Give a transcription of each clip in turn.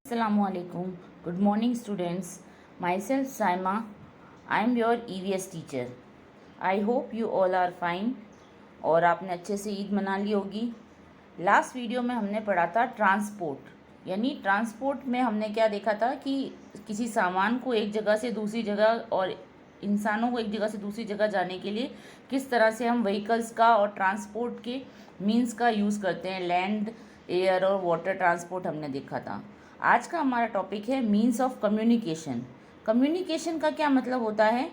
Assalamualaikum. Good morning, students. Myself Saima. I am your EVS teacher. I hope you all are fine. और आपने अच्छे से ईद मना ली होगी। लास्ट वीडियो में हमने पढ़ा था ट्रांसपोर्ट, यानी ट्रांसपोर्ट में हमने क्या देखा था कि किसी सामान को एक जगह से दूसरी जगह और इंसानों को एक जगह से दूसरी जगह जाने के लिए किस तरह से हम व्हीकल्स का और ट्रांसपोर्ट के मीन्स का यूज़ करते हैं। लैंड, एयर और वाटर ट्रांसपोर्ट हमने देखा था। आज का हमारा टॉपिक है मीन्स ऑफ कम्युनिकेशन। कम्युनिकेशन का क्या मतलब होता है?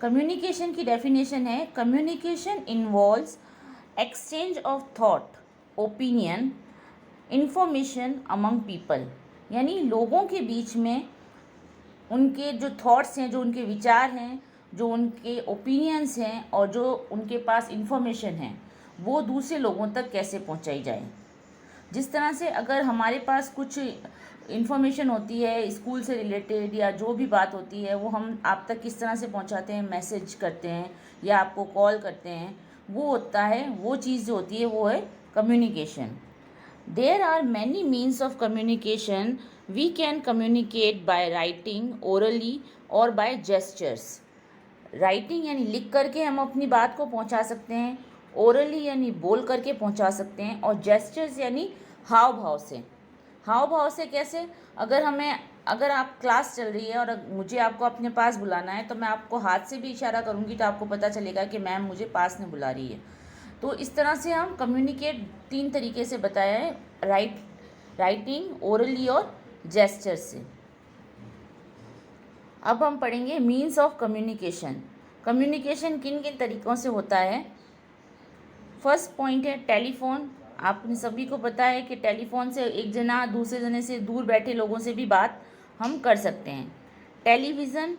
कम्युनिकेशन की डेफिनेशन है, communication involves exchange of thought, opinion, information among people. यानी लोगों के बीच में उनके जो थॉट्स हैं, जो उनके विचार हैं, जो उनके ओपिनियंस हैं और जो उनके पास इंफॉर्मेशन है, वो दूसरे लोगों तक कैसे पहुंचाई जाए। जिस तरह से अगर हमारे पास कुछ इन्फॉर्मेशन होती है स्कूल से रिलेटेड या जो भी बात होती है, वो हम आप तक किस तरह से पहुंचाते हैं, मैसेज करते हैं या आपको कॉल करते हैं, वो होता है, वो चीज़ जो होती है वो है communication. There are many means of communication. We can communicate by writing, orally और बाय जेस्चर्स। राइटिंग यानी लिख करके हम अपनी बात को पहुंचा सकते हैं, ओरली यानी बोल करके पहुंचा सकते हैं, और जेस्चर्स यानी हाव भाव से। हाव भाव से कैसे? अगर आप क्लास चल रही है और मुझे आपको अपने पास बुलाना है तो मैं आपको हाथ से भी इशारा करूंगी तो आपको पता चलेगा कि मैम मुझे पास में बुला रही है। तो इस तरह से हम कम्युनिकेट 3 तरीके से बताया है, राइटिंग, ओरली और जेस्चर से। अब हम पढ़ेंगे मीन्स ऑफ कम्युनिकेशन। कम्युनिकेशन किन किन तरीक़ों से होता है। फर्स्ट पॉइंट है टेलीफोन। आपने सभी को पता है कि टेलीफोन से एक जना दूसरे जने से दूर बैठे लोगों से भी बात हम कर सकते हैं। टेलीविज़न,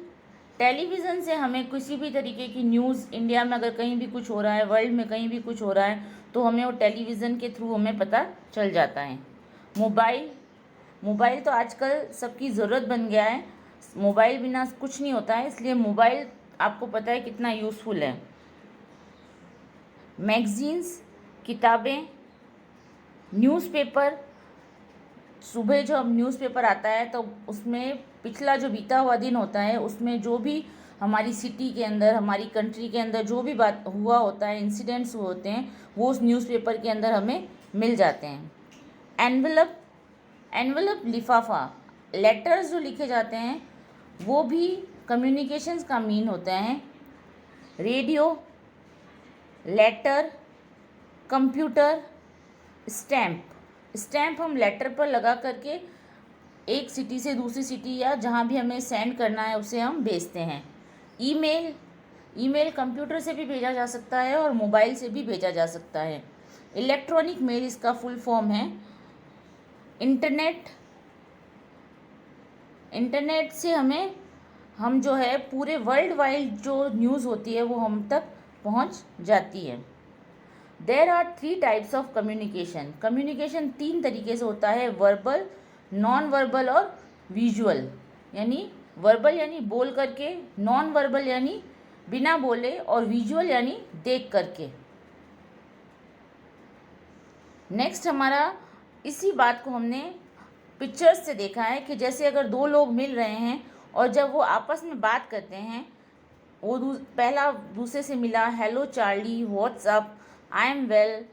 टेलीविज़न से हमें किसी भी तरीके की न्यूज़, इंडिया में अगर कहीं भी कुछ हो रहा है, वर्ल्ड में कहीं भी कुछ हो रहा है, तो हमें वो टेलीविज़न के थ्रू हमें पता चल जाता है। मोबाइल, मोबाइल तो आजकल सबकी ज़रूरत बन गया है, मोबाइल बिना कुछ नहीं होता है, इसलिए मोबाइल आपको पता है कितना यूज़फुल है। मैगज़ीन्स, किताबें, न्यूज़पेपर। सुबह जो अब न्यूज़पेपर आता है तो उसमें पिछला जो बीता हुआ दिन होता है, उसमें जो भी हमारी सिटी के अंदर, हमारी कंट्री के अंदर जो भी बात हुआ होता है, इंसिडेंट्स हुए होते हैं, वो उस न्यूज़पेपर के अंदर हमें मिल जाते हैं। एनवलप, एनवलप लिफाफा, लेटर्स जो लिखे जाते हैं वो भी कम्युनिकेशंस का मीन होता है। Radio, letter, computer, stamp. Stamp हम लेटर पर लगा करके एक सिटी से दूसरी सिटी या जहाँ भी हमें सेंड करना है उसे हम भेजते हैं। ईमेल, ईमेल कंप्यूटर से भी भेजा जा सकता है और मोबाइल से भी भेजा जा सकता है। इलेक्ट्रॉनिक मेल इसका फुल फॉर्म है। इंटरनेट, इंटरनेट से हम जो है पूरे वर्ल्ड वाइड जो न्यूज़ होती है वो हम तक पहुंच जाती है। There are 3 types of communication. Communication 3 तरीके से होता है, वर्बल, नॉन वर्बल और विजुअल। यानी वर्बल यानी बोल करके, नॉन वर्बल यानी बिना बोले, और विजुअल यानी देख करके। नेक्स्ट हमारा इसी बात को हमने पिक्चर्स से देखा है कि जैसे अगर 2 लोग मिल रहे हैं और जब वो आपस में बात करते हैं, वो पहला दूसरे से मिला, hello Charlie, what's up, I am well,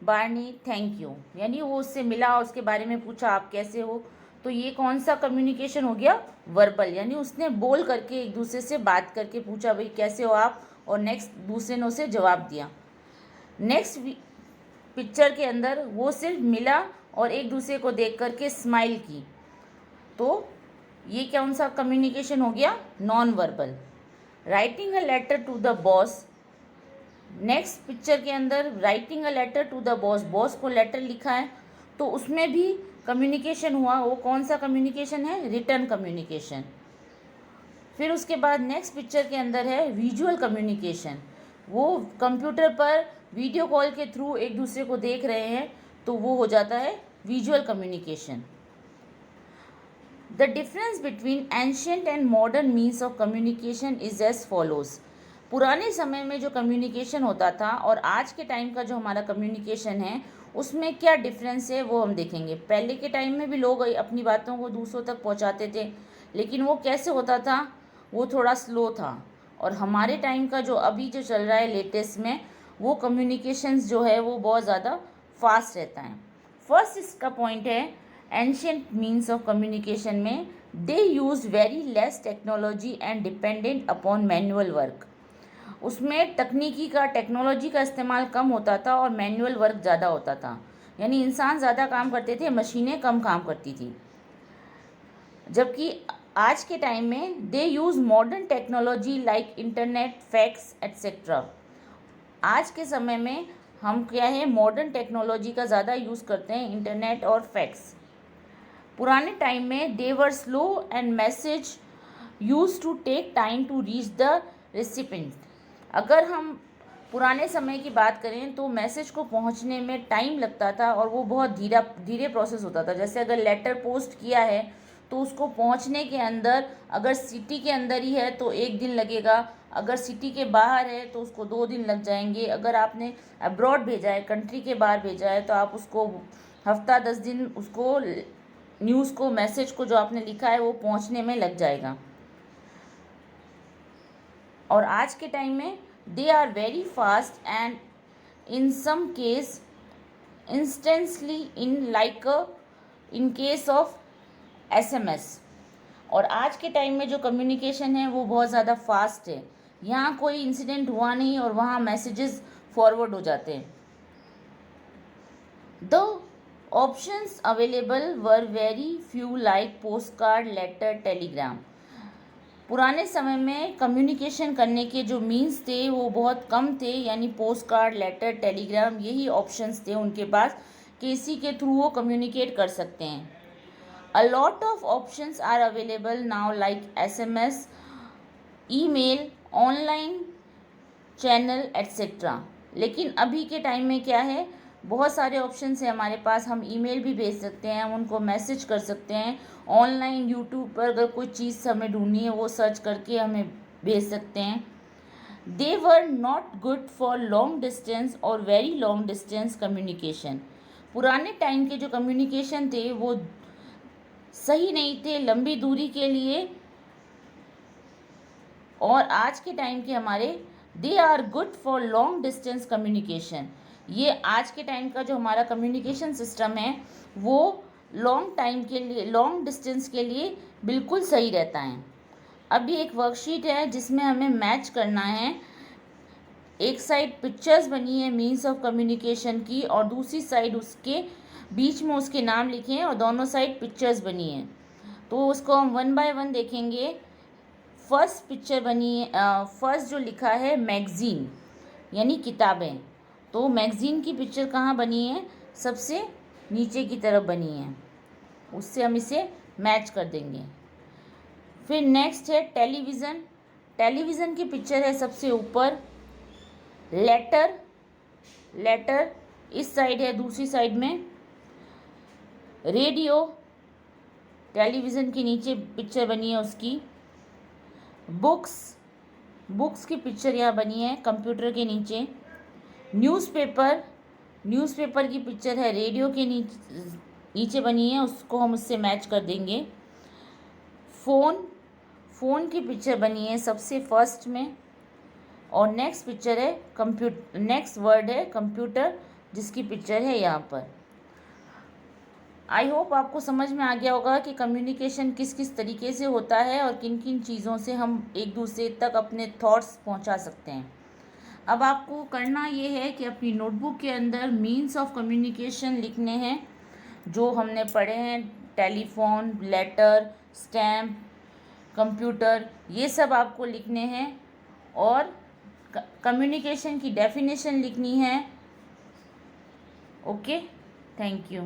Barney, thank you, यानी वो उससे मिला और उसके बारे में पूछा आप कैसे हो। तो ये कौन सा कम्युनिकेशन हो गया? वर्बल, यानी उसने बोल करके एक दूसरे से बात करके पूछा भाई कैसे हो आप, और नेक्स्ट दूसरे ने उसे जवाब दिया। नेक्स्ट पिक्चर के अंदर वो सिर्फ मिला और एक दूसरे को देख करके स्माइल की, तो ये कौन सा कम्युनिकेशन हो गया? Non verbal. Writing a letter to the boss. Next picture के अंदर writing a letter to the boss, boss को लेटर लिखा है तो उसमें भी कम्युनिकेशन हुआ। वो कौन सा कम्युनिकेशन है? Return communication. फिर उसके बाद नेक्स्ट पिक्चर के अंदर है विजुअल कम्युनिकेशन। वो कंप्यूटर पर वीडियो कॉल के थ्रू एक दूसरे को देख रहे हैं तो वो हो जाता है visual communication. The difference between ancient and modern means of communication is as follows. पुराने समय में जो कम्युनिकेशन होता था और आज के टाइम का जो हमारा कम्युनिकेशन है उसमें क्या डिफरेंस है वो हम देखेंगे। पहले के टाइम में भी लोग अपनी बातों को दूसरों तक पहुंचाते थे, लेकिन वो कैसे होता था, वो थोड़ा स्लो था। और हमारे टाइम का जो अभी जो चल रहा है लेटेस्ट में, वो कम्युनिकेशंस जो है वो बहुत ज़्यादा फास्ट रहता है। फर्स्ट इसका पॉइंट है, एंशियंट मीन्स ऑफ कम्युनिकेशन में they use very less technology and dependent upon manual work. उसमें टेक्नोलॉजी का इस्तेमाल कम होता था और मैनुअल वर्क ज़्यादा होता था, यानी इंसान ज़्यादा काम करते थे, मशीनें कम काम करती थी। जबकि आज के टाइम में they use modern technology like internet, fax etcetera. आज के समय में हम क्या है, मॉडर्न टेक्नोलॉजी का ज़्यादा यूज़ करते हैं, इंटरनेट और फैक्स। पुराने टाइम में they were slow and message use to take time to reach the recipient. अगर हम पुराने समय की बात करें तो मैसेज को पहुंचने में टाइम लगता था और वो बहुत धीरे प्रोसेस होता था। जैसे अगर लेटर पोस्ट किया है तो उसको पहुंचने के अंदर, अगर सिटी के अंदर ही है तो 1 दिन लगेगा, अगर सिटी के बाहर है तो उसको 2 दिन लग जाएंगे, अगर आपने अब्रॉड भेजा है, कंट्री के बाहर भेजा है, तो आप उसको हफ्ता 10 दिन उसको न्यूज़ को, मैसेज को जो आपने लिखा है वो पहुंचने में लग जाएगा। और आज के टाइम में they are very fast and in some case instantly in case of SMS। और आज के टाइम में जो कम्युनिकेशन है वो बहुत ज़्यादा फास्ट है, यहाँ कोई इंसिडेंट हुआ नहीं और वहाँ मैसेजेस फॉरवर्ड हो जाते हैं। The options available were very few like post card, letter, telegram. पुराने समय में कम्युनिकेशन करने के जो मीन्स थे वो बहुत कम थे, यानी पोस्ट कार्ड, लेटर, टेलीग्राम, यही ऑप्शंस थे उनके पास कि इसी के थ्रू वो कम्युनिकेट कर सकते हैं। A lot of options are available now like SMS, email, online channel etcetera. लेकिन अभी के टाइम में क्या है, बहुत सारे ऑप्शंस हैं हमारे पास। हम ईमेल भी भेज सकते हैं, हम उनको मैसेज कर सकते हैं, ऑनलाइन यूट्यूब पर अगर कोई चीज़ हमें ढूंढनी है वो सर्च करके हमें भेज सकते हैं। They were not good for long distance और वेरी लॉन्ग डिस्टेंस कम्युनिकेशन। पुराने टाइम के जो कम्युनिकेशन थे वो सही नहीं थे लंबी दूरी के लिए, और आज के टाइम के हमारे they are good for long distance communication. ये आज के टाइम का जो हमारा कम्युनिकेशन सिस्टम है वो लॉन्ग टाइम के लिए, लॉन्ग डिस्टेंस के लिए बिल्कुल सही रहता है। अभी एक वर्कशीट है जिसमें हमें मैच करना है। एक साइड पिक्चर्स बनी है मीन्स ऑफ कम्युनिकेशन की, और दूसरी साइड उसके बीच में उसके नाम लिखे हैं और दोनों साइड पिक्चर्स बनी हैं। तो उसको हम 1 बाय 1 देखेंगे। फर्स्ट पिक्चर बनी है, फर्स्ट जो लिखा है मैगज़ीन, यानी किताबें। तो मैगज़ीन की पिक्चर कहाँ बनी है, सबसे नीचे की तरफ बनी है, उससे हम इसे मैच कर देंगे। फिर नेक्स्ट है टेलीविज़न। टेलीविज़न की पिक्चर है सबसे ऊपर। लेटर इस साइड है, दूसरी साइड में रेडियो, टेलीविज़न के नीचे पिक्चर बनी है उसकी। बुक्स की पिक्चर यहाँ बनी है कंप्यूटर के नीचे। न्यूज़पेपर की पिक्चर है रेडियो के नीचे बनी है, उसको हम उससे मैच कर देंगे। फ़ोन की पिक्चर बनी है सबसे फर्स्ट में, और नेक्स्ट पिक्चर है नेक्स्ट वर्ड है कंप्यूटर, जिसकी पिक्चर है यहाँ पर। आई होप आपको समझ में आ गया होगा कि कम्युनिकेशन किस किस तरीके से होता है और किन किन चीज़ों से हम एक दूसरे तक अपने थॉट्स पहुंचा सकते हैं। अब आपको करना ये है कि अपनी नोटबुक के अंदर मीन्स ऑफ कम्युनिकेशन लिखने हैं जो हमने पढ़े हैं, टेलीफोन, लेटर, स्टैम्प, कंप्यूटर, ये सब आपको लिखने हैं, और कम्युनिकेशन की डेफिनेशन लिखनी है। Okay, thank you.